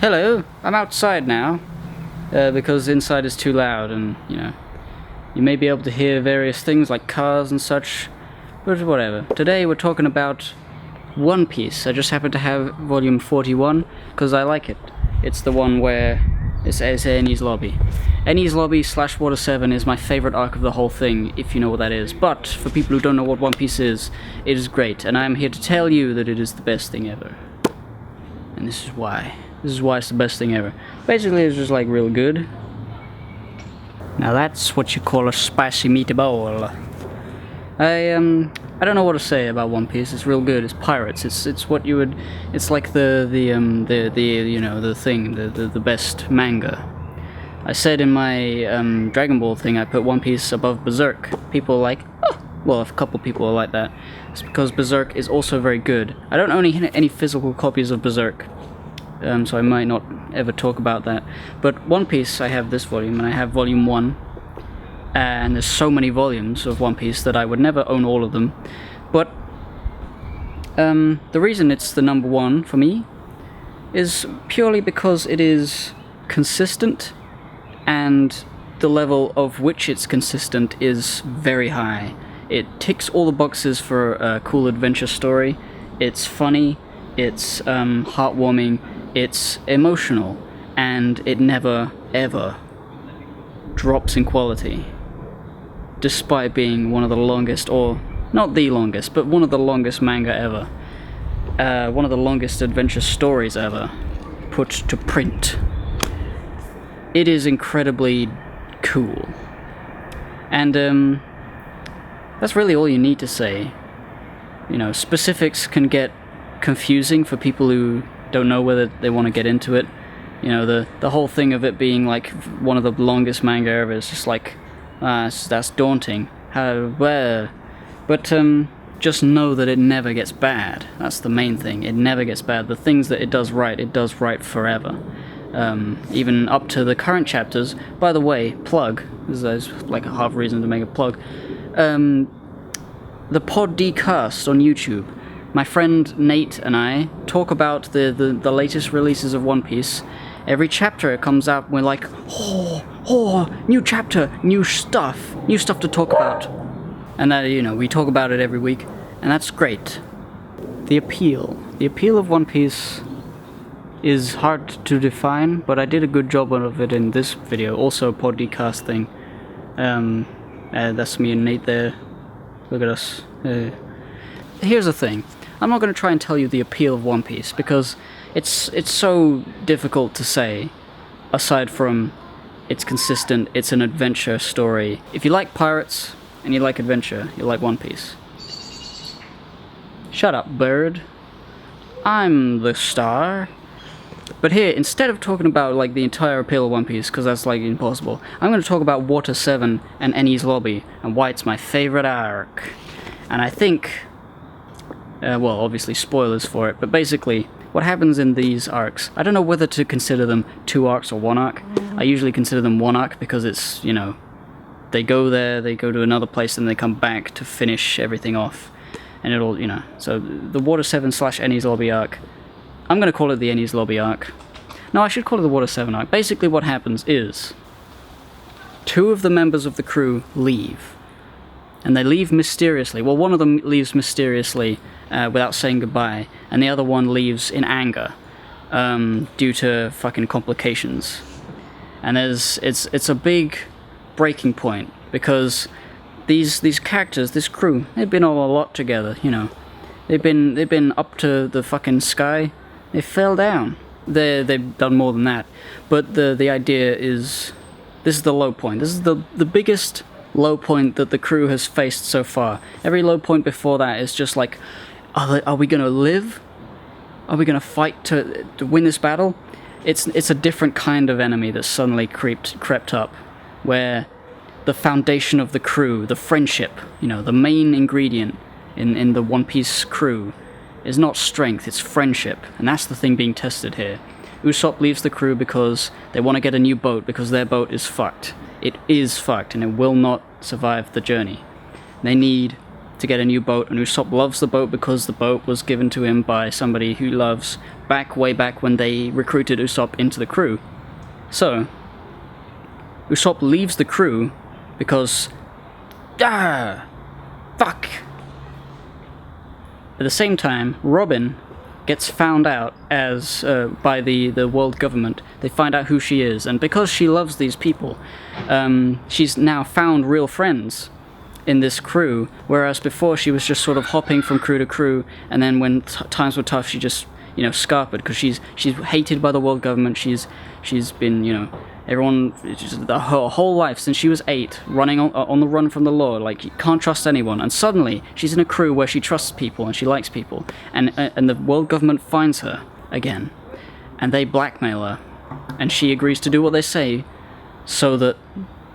Hello, I'm outside now, because inside is too loud and, you know, you may be able to hear various things like cars and such, but whatever. Today we're talking about One Piece. I just happen to have volume 41, because I like it. It's the one where it's Enies Lobby. Enies Lobby / Water 7 is my favourite arc of the whole thing, if you know what that is. But, for people who don't know what One Piece is, it is great, and I am here to tell you that it is the best thing ever. And this is why. This is why it's the best thing ever. Basically, it's just like real good. Now that's what you call a spicy meatball. I don't know what to say about One Piece. It's real good. It's pirates. It's what you would. It's like the you know, the thing, the best manga. I said in my Dragon Ball thing, I put One Piece above Berserk. People are like, oh, well, a couple people are like that. It's because Berserk is also very good. I don't own any physical copies of Berserk, so I might not ever talk about that. But One Piece, I have this volume, and I have volume 1. And there's so many volumes of One Piece that I would never own all of them. But the reason it's the number 1 for me is purely because it is consistent, and the level of which it's consistent is very high. It ticks all the boxes for a cool adventure story. It's funny, it's heartwarming, it's emotional, and it never, ever drops in quality. Despite being one of the longest, or not the longest, but one of the longest manga ever. One of the longest adventure stories ever put to print. It is incredibly cool. And that's really all you need to say. You know, specifics can get confusing for people who don't know whether they want to get into it. You know, the whole thing of it being like one of the longest manga ever is just like, that's daunting. But just know that it never gets bad. That's the main thing. It never gets bad. The things that it does right forever. Even up to the current chapters. By the way, plug. There's like a half reason to make a plug. The Pod Cast on YouTube. My friend Nate and I talk about the latest releases of One Piece. Every chapter it comes out, we're like, new chapter, new stuff to talk about. And that, you know, we talk about it every week, and that's great. The appeal of One Piece is hard to define, but I did a good job of it in this video. Also, podcast thing. That's me and Nate there. Look at us. Here's the thing. I'm not going to try and tell you the appeal of One Piece, because it's so difficult to say, aside from it's consistent, it's an adventure story. If you like pirates and you like adventure, you like One Piece. Shut up, bird. I'm the star. But here, instead of talking about like the entire appeal of One Piece, because that's like impossible, I'm going to talk about Water 7 and Enies Lobby, and why it's my favorite arc. And I think, well, obviously spoilers for it, but basically, what happens in these arcs, I don't know whether to consider them 2 arcs or 1 arc. I usually consider them 1 arc because it's, you know, they go there, they go to another place, and they come back to finish everything off. And it'll, you know, so the Water 7 / Enies Lobby arc, I'm going to call it the Enies Lobby arc. No, I should call it the Water 7 arc. Basically what happens is 2 of the members of the crew leave. And they leave mysteriously. Well, one of them leaves mysteriously without saying goodbye, and the other one leaves in anger due to fucking complications. And it's a big breaking point, because these characters, this crew, they've been all a lot together, you know. They've been up to the fucking sky. They fell down. They've done more than that. But the idea is, this is the low point. This is the biggest low point that the crew has faced so far. Every low point before that is just like, are we gonna live? Are we gonna fight to win this battle? It's a different kind of enemy that suddenly crept up, where the foundation of the crew, the friendship, you know, the main ingredient in the One Piece crew is not strength, it's friendship, and that's the thing being tested here. Usopp leaves the crew because they want to get a new boat, because their boat is fucked. It is fucked, and it will not survive the journey. They need to get a new boat, and Usopp loves the boat because the boat was given to him by somebody who loves way back when they recruited Usopp into the crew. So, Usopp leaves the crew because... fuck! At the same time, Robin gets found out as by the world government. They find out who she is, and because she loves these people, she's now found real friends in this crew, whereas before she was just sort of hopping from crew to crew, and then when times were tough, she just, scarpered, because she's hated by the world government. She's been, everyone, her whole life since she was 8, running on the run from the law, like, you can't trust anyone, and suddenly she's in a crew where she trusts people and she likes people, and the world government finds her again, and they blackmail her, and she agrees to do what they say, so that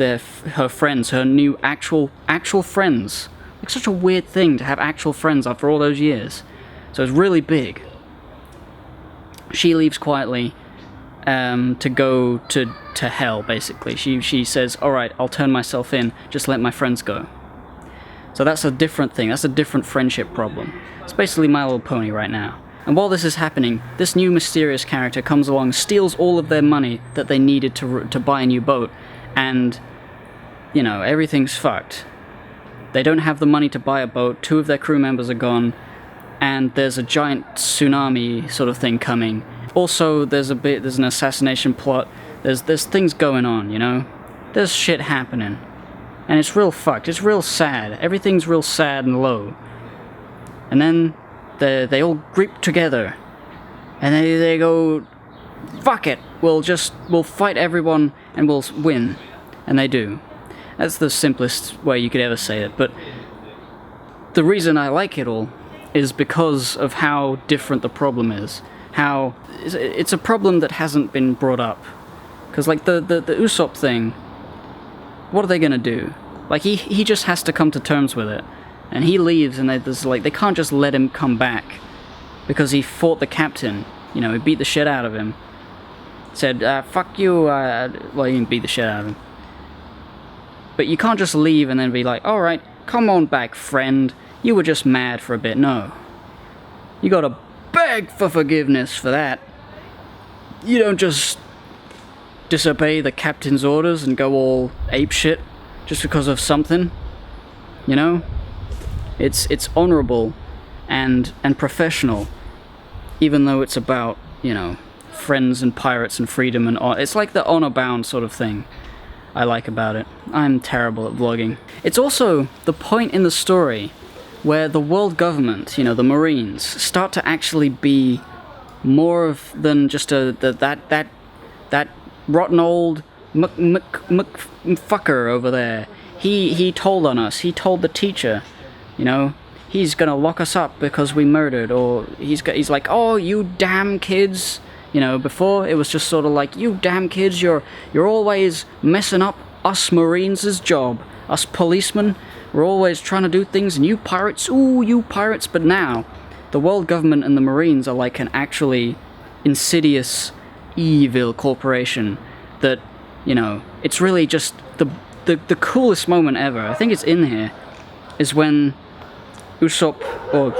her friends, her new actual friends, like, such a weird thing to have actual friends after all those years, so it's really big. She leaves quietly to go to hell, basically. She says, alright, I'll turn myself in, just let my friends go. So that's a different thing, that's a different friendship problem. It's basically My Little Pony right now. And while this is happening, this new mysterious character comes along, steals all of their money that they needed to buy a new boat, and, everything's fucked. They don't have the money to buy a boat, 2 of their crew members are gone, and there's a giant tsunami sort of thing coming. Also, there's an assassination plot, there's things going on, There's shit happening. And it's real fucked, it's real sad, everything's real sad and low. And then they all group together, and they go, fuck it, we'll fight everyone and we'll win. And they do. That's the simplest way you could ever say it, but the reason I like it all is because of how different the problem is. How it's a problem that hasn't been brought up. Because, like, the Usopp thing, what are they gonna do? Like, he just has to come to terms with it. And he leaves, and they can't just let him come back. Because he fought the captain. He beat the shit out of him. Said, fuck you, well, he didn't beat the shit out of him. But you can't just leave and then be like, alright, come on back, friend. You were just mad for a bit. No. You gotta beg for forgiveness for that. You don't just disobey the captain's orders and go all apeshit just because of something. It's honorable and professional, even though it's about, friends and pirates and freedom and it's like the honor-bound sort of thing I like about it. I'm terrible at vlogging. It's also the point in the story where the world government, the Marines, start to actually be more than just that rotten old fucker over there. He told on us. He told the teacher, he's gonna lock us up because we murdered, or he's like, oh, you damn kids. Before it was just sort of like, you damn kids, you're always messing up us Marines' job. Us policemen, we're always trying to do things, and you pirates, ooh, you pirates. But now, the world government and the Marines are like an actually insidious, evil corporation that, it's really just the coolest moment ever. I think it's in here, is when Usopp, or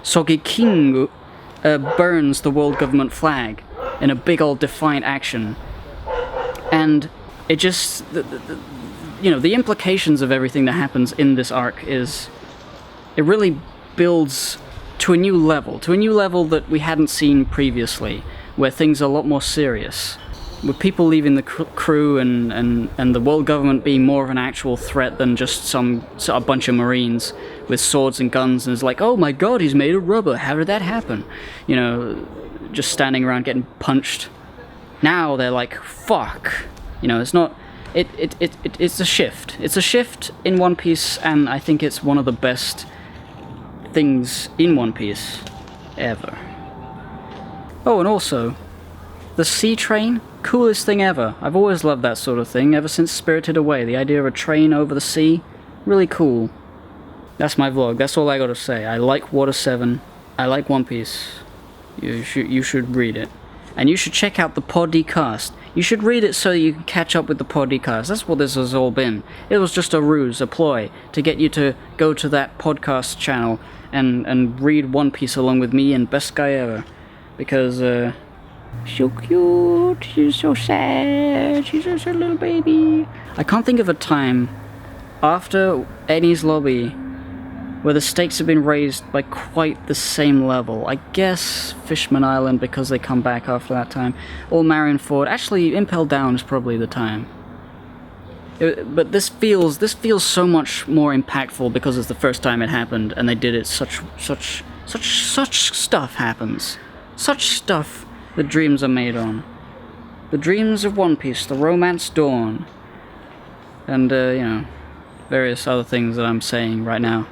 Sogekingu burns the world government flag in a big old defiant action. And it just, the implications of everything that happens in this arc is, it really builds to a new level that we hadn't seen previously, where things are a lot more serious. With people leaving the crew and the world government being more of an actual threat than just a bunch of Marines with swords and guns, and it's like, oh my god, he's made of rubber, how did that happen? Just standing around getting punched. Now they're like, fuck. It's not... It's a shift. It's a shift in One Piece, and I think it's one of the best things in One Piece ever. Oh, and also, the sea train, coolest thing ever. I've always loved that sort of thing, ever since Spirited Away. The idea of a train over the sea, really cool. That's my vlog, that's all I gotta say. I like Water 7, I like One Piece. You should read it. And you should check out the podcast. You should read it so you can catch up with the podcast. That's what this has all been. It was just a ruse, a ploy, to get you to go to that podcast channel and read One Piece along with me and Best Guy Ever. Because, so cute, she's so sad, she's just a little baby. I can't think of a time after Enies Lobby where the stakes have been raised by quite the same level. I guess Fishman Island, because they come back after that time, or Marineford. Actually, Impel Down is probably the time. But this feels so much more impactful because it's the first time it happened, and they did it. Such stuff happens. Such stuff the dreams are made on. The dreams of One Piece, the romance dawn, and you know, various other things that I'm saying right now.